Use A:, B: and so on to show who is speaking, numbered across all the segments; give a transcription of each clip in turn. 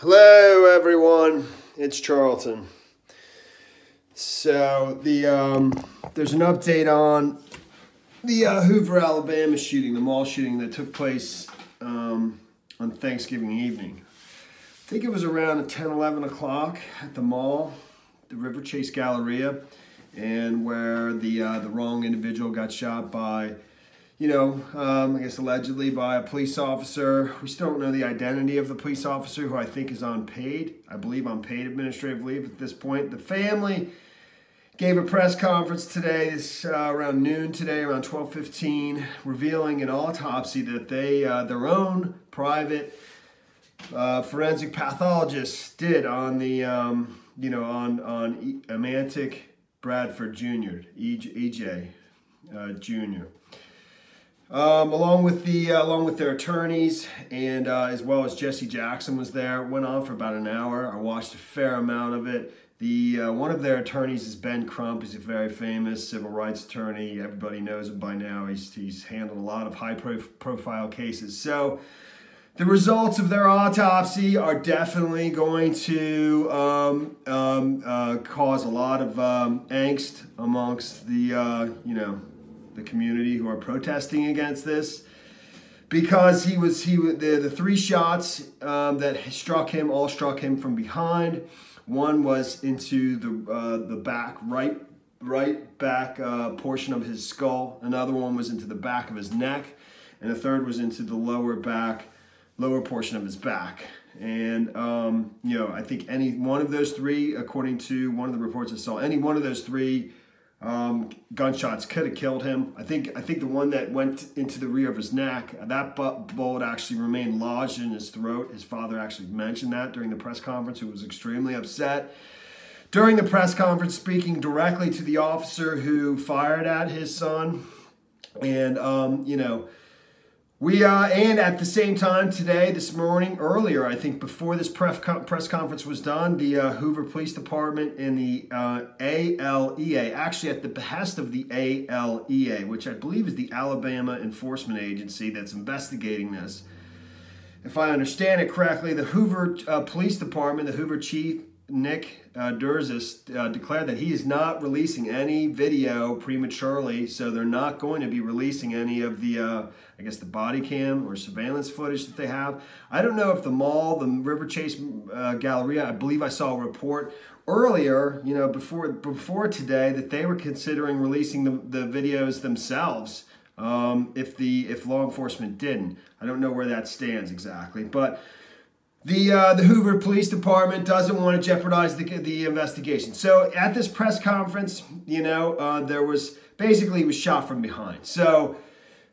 A: Hello everyone, it's Charlton. So there's an update on the Hoover, Alabama shooting, the mall shooting that took place on Thanksgiving evening. I think it was around 10, 11 o'clock at the mall, the River Chase Galleria, and where the wrong individual got shot by, I guess allegedly by a police officer. We still don't know the identity of the police officer, who I think is on paid administrative leave at this point. The family gave a press conference today, around noon today, around 12:15, revealing an autopsy that they, their own private forensic pathologist did on the, on Emantic Bradford Jr., EJ Jr. Along with their attorneys, and as well as Jesse Jackson was there. It went on for about an hour. I watched a fair amount of it. One of their attorneys is Ben Crump. He's a very famous civil rights attorney. Everybody knows him by now. He's handled a lot of high-profile cases. So the results of their autopsy are definitely going to cause a lot of angst amongst the community who are protesting against this, because the three shots that struck him from behind. One was into the back right back portion of his skull. Another one was into the back of his neck, and a third was into the lower portion of his back. And I think any one of those three, according to one of the reports I saw, any one of those three gunshots could have killed him. I think the one that went into the rear of his neck, that bullet actually remained lodged in his throat. His father actually mentioned that during the press conference, who was extremely upset. During the press conference, speaking directly to the officer who fired at his son. And, and at the same time today, this morning, earlier, I think before this press conference was done, the Hoover Police Department and the ALEA, actually at the behest of the ALEA, which I believe is the Alabama Enforcement Agency that's investigating this. If I understand it correctly, the Hoover Police Department, the Hoover Chief, Nick Durzis, declared that he is not releasing any video prematurely, so they're not going to be releasing any of the, I guess, the body cam or surveillance footage that they have. I don't know if the mall, the River Chase Galleria, I believe I saw a report earlier, before today, that they were considering releasing the videos themselves if law enforcement didn't. I don't know where that stands exactly, but the Hoover Police Department doesn't want to jeopardize the investigation. So at this press conference, there was basically, he was shot from behind. So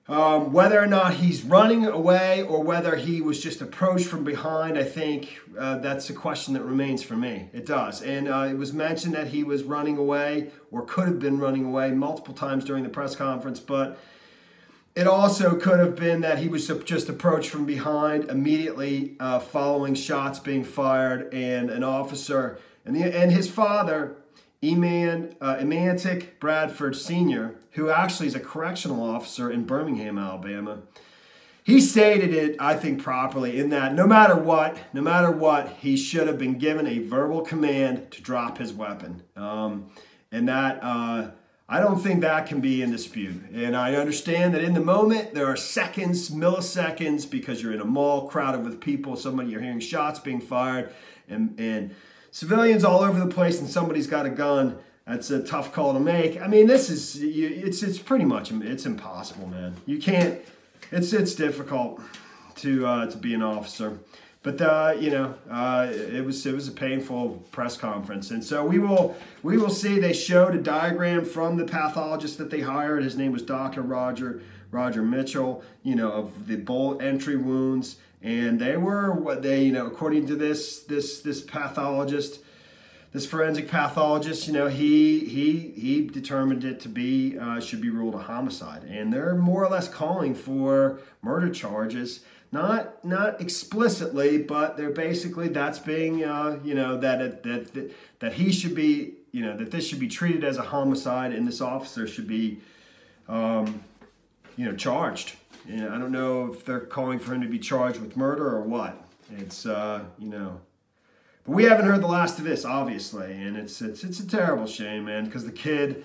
A: whether or not he's running away or whether he was just approached from behind, I think that's a question that remains for me. It does. And it was mentioned that he was running away or could have been running away multiple times during the press conference, but it also could have been that he was just approached from behind immediately following shots being fired, and an officer and his father, Emantic Bradford Sr., who actually is a correctional officer in Birmingham, Alabama. He stated it, I think, properly in that no matter what, he should have been given a verbal command to drop his weapon. I don't think that can be in dispute. And I understand that in the moment, there are seconds, milliseconds, because you're in a mall crowded with people, you're hearing shots being fired, and civilians all over the place, and somebody's got a gun. That's a tough call to make. I mean, it's pretty much, it's impossible, man. You can't, it's difficult to be an officer. But it was a painful press conference, and so we will see. They showed a diagram from the pathologist that they hired. His name was Dr. Roger Mitchell. Of the bullet entry wounds, and they were according to this pathologist, this forensic pathologist, he determined it to be should be ruled a homicide, and they're more or less calling for murder charges. Not explicitly, but they're basically, that's being, that he should be, that this should be treated as a homicide, and this officer should be, charged. And I don't know if they're calling for him to be charged with murder or what. It's, But we haven't heard the last of this, obviously, and it's a terrible shame, man, because the kid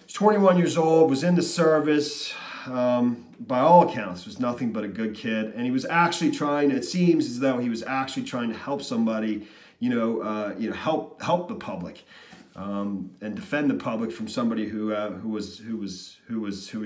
A: is 21 years old, was in the service, by all accounts, was nothing but a good kid, and he was actually trying. It seems as though he was actually trying to help somebody, help the public. And defend the public from somebody who was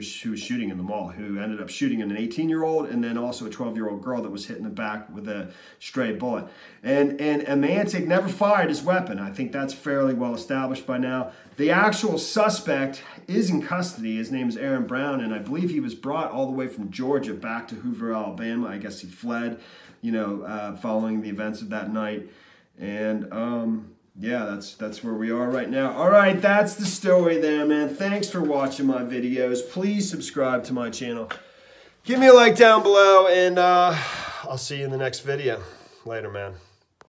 A: shooting in the mall, who ended up shooting an 18-year-old and then also a 12-year-old girl that was hit in the back with a stray bullet. And Mantic never fired his weapon. I think that's fairly well established by now. The actual suspect is in custody. His name is Aaron Brown, and I believe he was brought all the way from Georgia back to Hoover, Alabama. I guess he fled, following the events of that night. And yeah, that's where we are right now. All right, that's the story there, man. Thanks for watching my videos. Please subscribe to my channel. Give me a like down below, and I'll see you in the next video. Later, man.